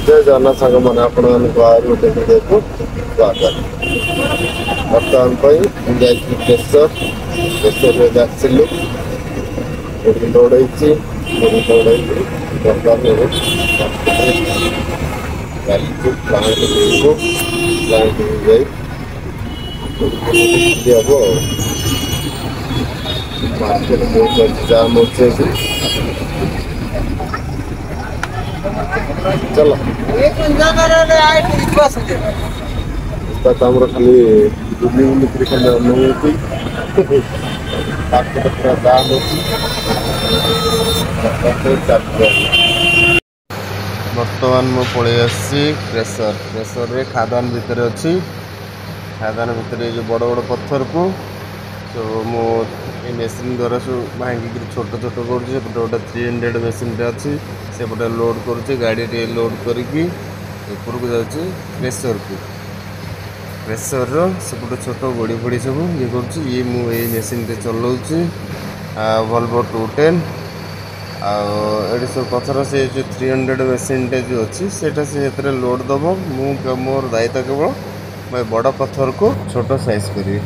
जय जगन्नाथ सांग मैंने आपण गोटे वीडियो को स्वागत। बर्तमान प्रेसर आसलु दौड़े मार्केट बहुत जाम अच्छे चलो खाली बुली बुली खाली अनुभूति पूरा दाम बर्तमान मु पलि आसी प्रेसर रे खादान भितर अच्छी खादान भितर जो बड़ बड़ पत्थर को तो मु मेसीन द्वारा सब भांगिक छोट छोट कर गोटे 300 मेसीन अच्छी से पटे लोड कर गाड़ी टे लोड करके ऊपर को जाऊँगी प्रेसर सेपटे छोट गोड़ी फोड़ी सब ये कर ये मेसीन टे चलाऊँगी वोल्वो 210 आड़ी सब पथर से जो 300 मेसीन टे जो अच्छी से लोड दब मोर दायित्व केवल मैं बड़ पत्थर को छोट साइज करी।